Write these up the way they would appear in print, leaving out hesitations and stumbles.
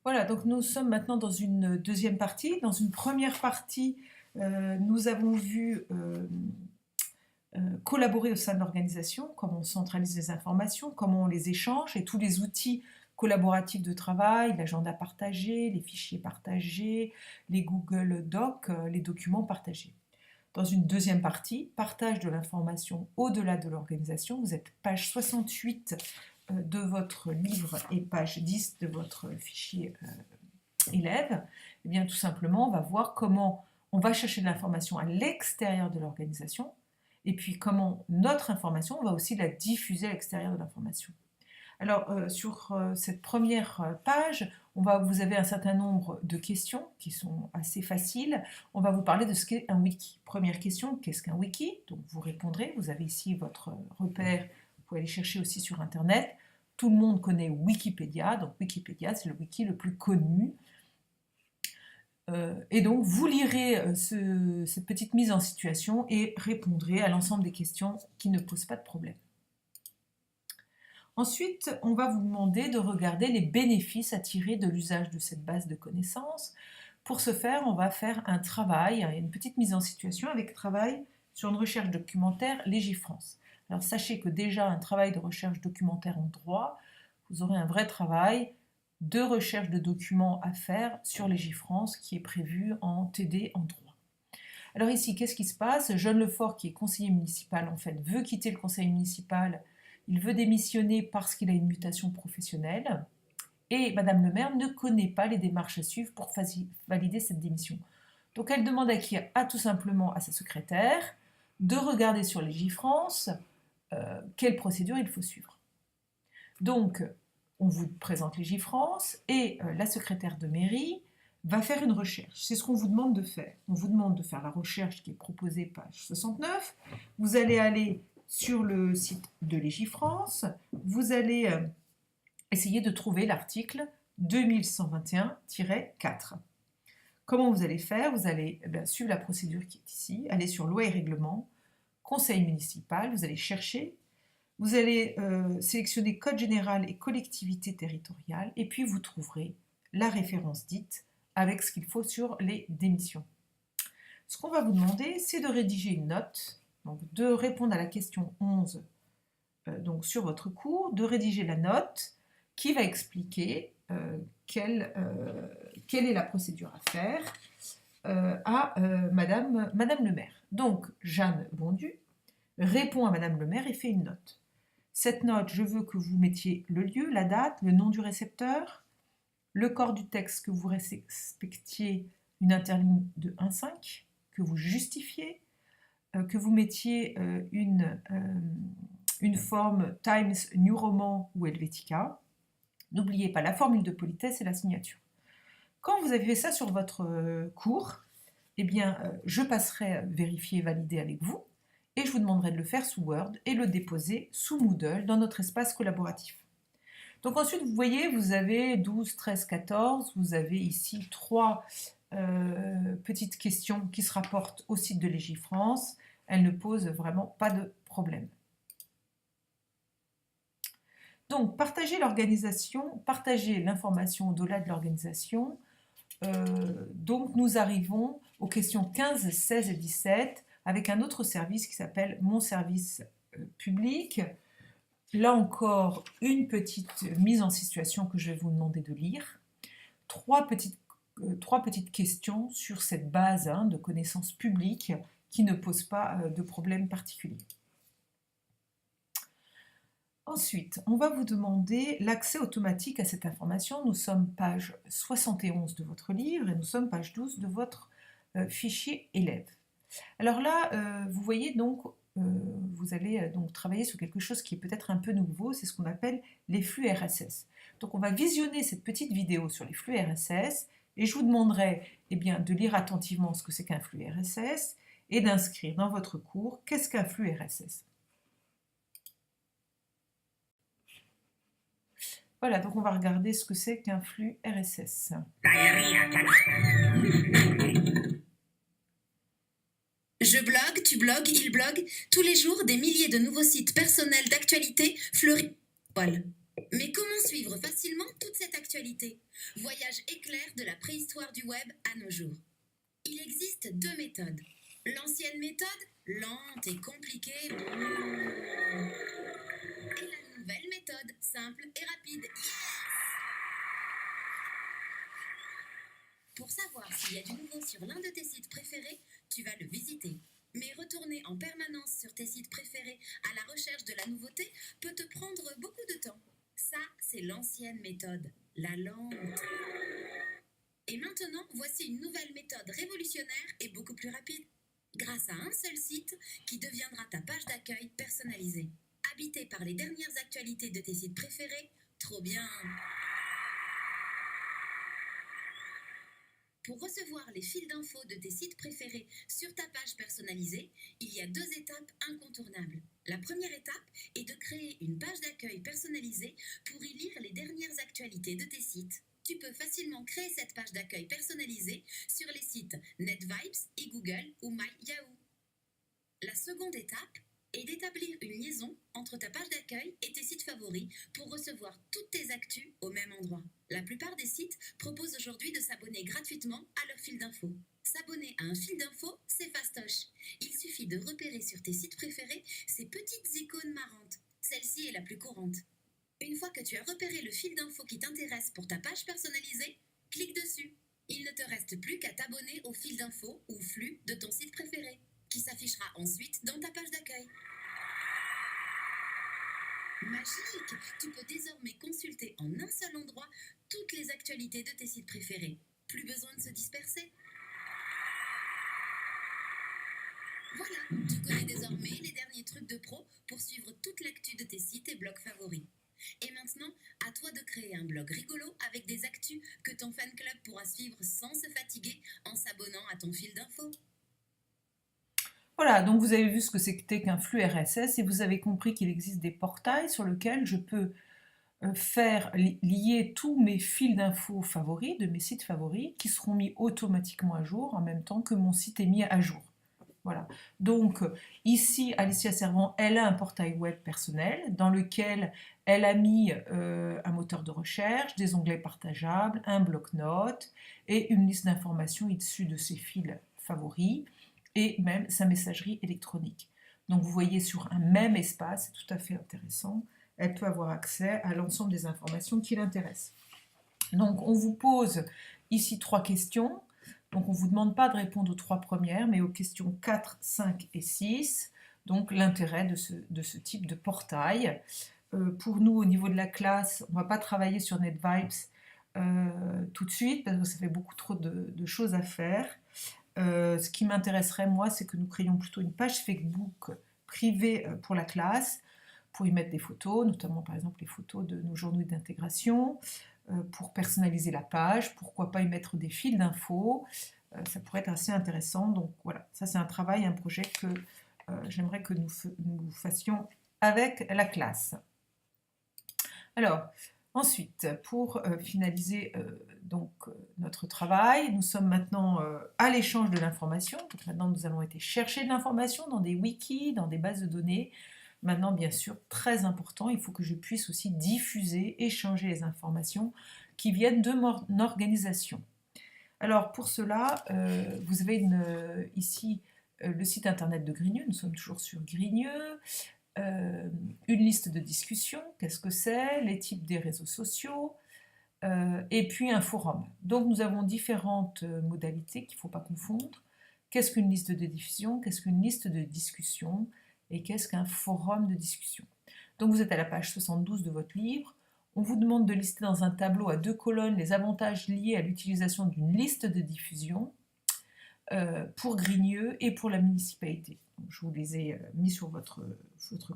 Voilà, donc nous sommes maintenant dans une deuxième partie. Dans une première partie, nous avons vu collaborer au sein de l'organisation, comment on centralise les informations, comment on les échange et tous les outils collaboratifs de travail, l'agenda partagé, les fichiers partagés, les Google Docs, les documents partagés. Dans une deuxième partie, partage de l'information au-delà de l'organisation, vous êtes page 68 de votre livre et page 10 de votre fichier élève. Eh bien, tout simplement, on va voir comment on va chercher de l'information à l'extérieur de l'organisation et puis comment notre information, on va aussi la diffuser à l'extérieur de l'information. Alors, sur cette première page, vous avez un certain nombre de questions qui sont assez faciles. On va vous parler de ce qu'est un wiki. Première question, qu'est-ce qu'un wiki? Donc, vous répondrez. Vous avez ici votre repère. Vous pouvez aller chercher aussi sur Internet. Tout le monde connaît Wikipédia. Donc, Wikipédia, c'est le wiki le plus connu. Et donc, vous lirez cette petite mise en situation et répondrez à l'ensemble des questions qui ne posent pas de problème. Ensuite, on va vous demander de regarder les bénéfices à tirer de l'usage de cette base de connaissances. Pour ce faire, on va faire un travail, une petite mise en situation avec travail sur une recherche documentaire Légifrance. Alors sachez que déjà un travail de recherche documentaire en droit, vous aurez un vrai travail de recherche de documents à faire sur Légifrance qui est prévu en TD en droit. Alors ici, qu'est-ce qui se passe? John Lefort, qui est conseiller municipal, en fait, veut quitter le conseil municipal. Il veut démissionner parce qu'il a une mutation professionnelle. Et Madame le maire ne connaît pas les démarches à suivre pour valider cette démission. Donc elle demande à qui? Tout simplement à sa secrétaire de regarder sur Légifrance quelle procédure il faut suivre. Donc on vous présente Légifrance et la secrétaire de mairie va faire une recherche. C'est ce qu'on vous demande de faire. On vous demande de faire la recherche qui est proposée page 69. Vous allez aller sur le site de Légifrance. Vous allez essayer de trouver l'article 2121-4. Comment vous allez faire? Vous allez suivre la procédure qui est ici, aller sur loi et règlement, conseil municipal, vous allez chercher, vous allez sélectionner code général et collectivité territoriale, et puis vous trouverez la référence dite avec ce qu'il faut sur les démissions. Ce qu'on va vous demander, c'est de rédiger une note, donc de répondre à la question 11 donc sur votre cours, de rédiger la note qui va expliquer quelle est la procédure à faire à Madame le maire. Donc, Jeanne Bondu répond à Madame le maire et fait une note. Cette note, je veux que vous mettiez le lieu, la date, le nom du récepteur, le corps du texte, que vous respectiez une interligne de 1,5, que vous justifiez, que vous mettiez une forme Times New Roman ou Helvetica. N'oubliez pas la formule de politesse et la signature. Quand vous avez fait ça sur votre cours, eh bien, je passerai vérifier et valider avec vous, et je vous demanderai de le faire sous Word et le déposer sous Moodle dans notre espace collaboratif. Donc ensuite, vous voyez, vous avez 12, 13, 14, vous avez ici 3 petites questions qui se rapportent au site de Légifrance. Elles ne posent vraiment pas de problème. Donc, partager l'organisation, partager l'information au-delà de l'organisation. Donc, nous arrivons aux questions 15, 16 et 17 avec un autre service qui s'appelle Mon service public. Là encore, une petite mise en situation que je vais vous demander de lire. Trois petites questions sur cette base de connaissances publiques qui ne posent pas de problème particulier. Ensuite, on va vous demander l'accès automatique à cette information. Nous sommes page 71 de votre livre et nous sommes page 12 de votre fichier élève. Alors là, vous voyez donc, vous allez donc travailler sur quelque chose qui est peut-être un peu nouveau, c'est ce qu'on appelle les flux RSS. Donc on va visionner cette petite vidéo sur les flux RSS et je vous demanderai de lire attentivement ce que c'est qu'un flux RSS et d'inscrire dans votre cours qu'est-ce qu'un flux RSS. Voilà, donc on va regarder ce que c'est qu'un flux RSS. Je blogue, tu blogues, il blogue. Tous les jours, des milliers de nouveaux sites personnels d'actualité fleurissent. Mais comment suivre facilement toute cette actualité? Voyage éclair de la préhistoire du web à nos jours. Il existe deux méthodes. L'ancienne méthode, lente et compliquée. Et la nouvelle méthode, simple et rapide. Yes! Pour savoir s'il y a du nouveau sur l'un de tes sites préférés, tu vas le visiter. Mais retourner en permanence sur tes sites préférés à la recherche de la nouveauté peut te prendre beaucoup de temps. Ça, c'est l'ancienne méthode, la lente. Et maintenant, voici une nouvelle méthode révolutionnaire et beaucoup plus rapide. Grâce à un seul site qui deviendra ta page d'accueil personnalisée. Habité par les dernières actualités de tes sites préférés, trop bien! Pour recevoir les fils d'infos de tes sites préférés sur ta page personnalisée, il y a deux étapes incontournables. La première étape est de créer une page d'accueil personnalisée pour y lire les dernières actualités de tes sites. Tu peux facilement créer cette page d'accueil personnalisée sur les sites NetVibes, eGoogle ou MyYahoo. La seconde étape est d'établir une liaison entre ta page d'accueil et tes sites favoris pour recevoir toutes tes actus au même endroit. La plupart des sites proposent aujourd'hui de s'abonner gratuitement à leur fil d'infos. S'abonner à un fil d'infos, c'est fastoche. Il suffit de repérer sur tes sites préférés ces petites icônes marrantes. Celle-ci est la plus courante. Une fois que tu as repéré le fil d'infos qui t'intéresse pour ta page personnalisée, clique dessus. Il ne te reste plus qu'à t'abonner au fil d'infos ou flux de ton site préféré, qui s'affichera ensuite dans ta page d'accueil. Magique! Tu peux désormais consulter en un seul endroit toutes les actualités de tes sites préférés. Plus besoin de se disperser. Voilà, tu connais désormais les derniers trucs de pro pour suivre toute l'actu de tes sites et blogs favoris. Et maintenant, à toi de créer un blog rigolo avec des actus que ton fan club pourra suivre sans se fatiguer en s'abonnant à ton fil d'infos. Voilà, donc vous avez vu ce que c'était qu'un flux RSS et vous avez compris qu'il existe des portails sur lesquels je peux faire lier tous mes fils d'infos favoris, de mes sites favoris, qui seront mis automatiquement à jour en même temps que mon site est mis à jour. Voilà. Donc ici, Alicia Servan, elle a un portail web personnel dans lequel elle a mis un moteur de recherche, des onglets partageables, un bloc-notes et une liste d'informations issues de ses fils favoris et même sa messagerie électronique. Donc vous voyez sur un même espace, c'est tout à fait intéressant, elle peut avoir accès à l'ensemble des informations qui l'intéressent. Donc on vous pose ici 3 questions. Donc on ne vous demande pas de répondre aux 3 premières, mais aux questions 4, 5 et 6. Donc l'intérêt de ce type de portail. Pour nous, au niveau de la classe, on ne va pas travailler sur NetVibes tout de suite, parce que ça fait beaucoup trop de choses à faire. Ce qui m'intéresserait, moi, c'est que nous créions plutôt une page Facebook privée pour la classe, pour y mettre des photos, notamment par exemple les photos de nos journaux d'intégration, pour personnaliser la page, pourquoi pas y mettre des fils d'infos, ça pourrait être assez intéressant. Donc voilà, ça c'est un travail, un projet que j'aimerais que nous fassions avec la classe. Alors, ensuite, pour finaliser notre travail, nous sommes maintenant à l'échange de l'information. Donc maintenant, nous allons été chercher de l'information dans des wikis, dans des bases de données. Maintenant, bien sûr, très important, il faut que je puisse aussi diffuser, échanger les informations qui viennent de mon organisation. Alors, pour cela, vous avez ici le site internet de Grigneux. Nous sommes toujours sur Grigneux. Une liste de discussion, qu'est-ce que c'est, les types des réseaux sociaux, et puis un forum. Donc nous avons différentes modalités qu'il ne faut pas confondre. Qu'est-ce qu'une liste de diffusion, qu'est-ce qu'une liste de discussion, et qu'est-ce qu'un forum de discussion. Donc vous êtes à la page 72 de votre livre. On vous demande de lister dans un tableau à 2 colonnes les avantages liés à l'utilisation d'une liste de diffusion pour Grigneux et pour la municipalité. Donc, je vous les ai mis sur votre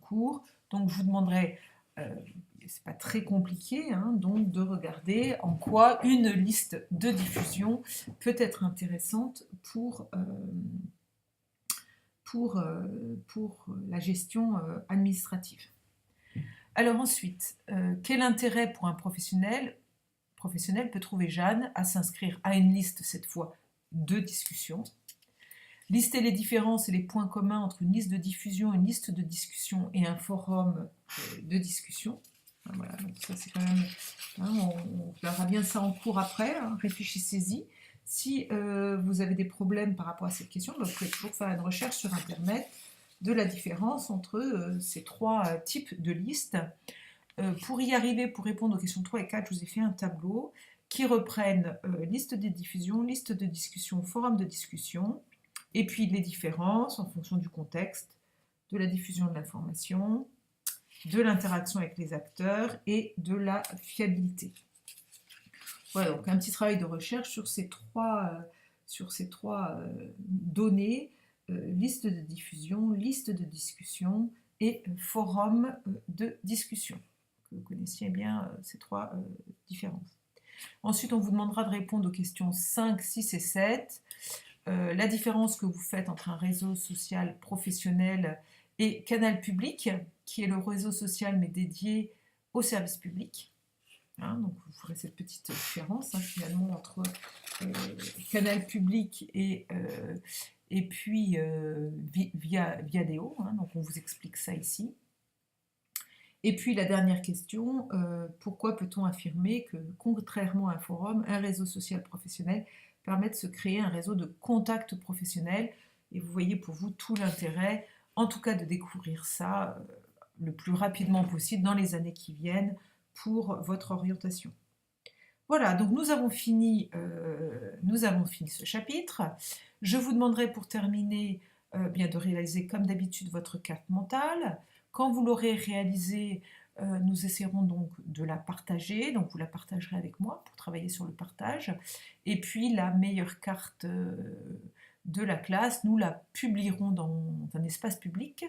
cours. Donc je vous demanderai, c'est pas très compliqué, hein, donc de regarder en quoi une liste de diffusion peut être intéressante pour la gestion administrative. Alors ensuite, quel intérêt pour un professionnel peut trouver Jeanne à s'inscrire à une liste, cette fois, de discussion? Lister les différences et les points communs entre une liste de diffusion, une liste de discussion et un forum de discussion. Voilà, donc ça c'est quand même, on verra bien ça en cours après, réfléchissez-y. Si vous avez des problèmes par rapport à cette question, vous pouvez toujours faire une recherche sur Internet de la différence entre ces trois types de listes. Pour y arriver, pour répondre aux questions 3 et 4, je vous ai fait un tableau qui reprennent liste des diffusions, liste de discussion, forum de discussion, et puis les différences en fonction du contexte, de la diffusion de l'information, de l'interaction avec les acteurs et de la fiabilité. Voilà, donc un petit travail de recherche sur ces trois données, liste de diffusion, liste de discussion et forum de discussion. Que vous connaissiez bien ces trois différences. Ensuite, on vous demandera de répondre aux questions 5, 6 et 7. La différence que vous faites entre un réseau social professionnel et Canal Public, qui est le réseau social mais dédié au service public. Donc vous ferez cette petite différence finalement entre Canal Public et puis Viadeo. Donc on vous explique ça ici. Et puis la dernière question, pourquoi peut-on affirmer que, contrairement à un forum, un réseau social professionnel permet de se créer un réseau de contacts professionnels? Et vous voyez pour vous tout l'intérêt, en tout cas de découvrir ça le plus rapidement possible dans les années qui viennent pour votre orientation. Voilà, donc nous avons fini ce chapitre. Je vous demanderai pour terminer bien de réaliser comme d'habitude votre carte mentale. Quand vous l'aurez réalisée, nous essaierons donc de la partager, donc vous la partagerez avec moi pour travailler sur le partage. Et puis la meilleure carte de la classe, nous la publierons dans un espace public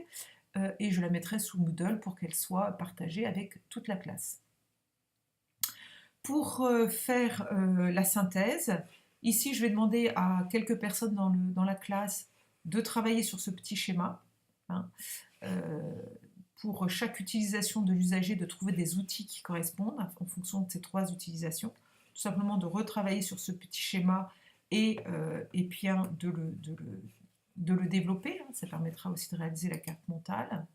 et je la mettrai sous Moodle pour qu'elle soit partagée avec toute la classe. Pour faire la synthèse, ici je vais demander à quelques personnes dans la classe de travailler sur ce petit schéma. Pour chaque utilisation de l'usager, de trouver des outils qui correspondent en fonction de ces trois utilisations. Tout simplement de retravailler sur ce petit schéma et bien de le développer. Ça permettra aussi de réaliser la carte mentale.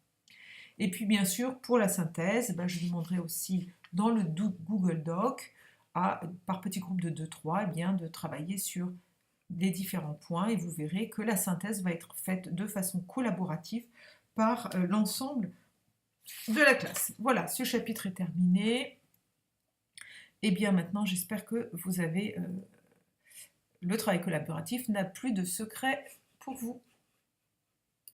Et puis bien sûr, pour la synthèse, je vous demanderai aussi dans le Google Doc, par petits groupes de 2-3, de travailler sur les différents points et vous verrez que la synthèse va être faite de façon collaborative par l'ensemble de la classe. Voilà, ce chapitre est terminé. Et bien maintenant, j'espère que vous avez le travail collaboratif n'a plus de secret pour vous.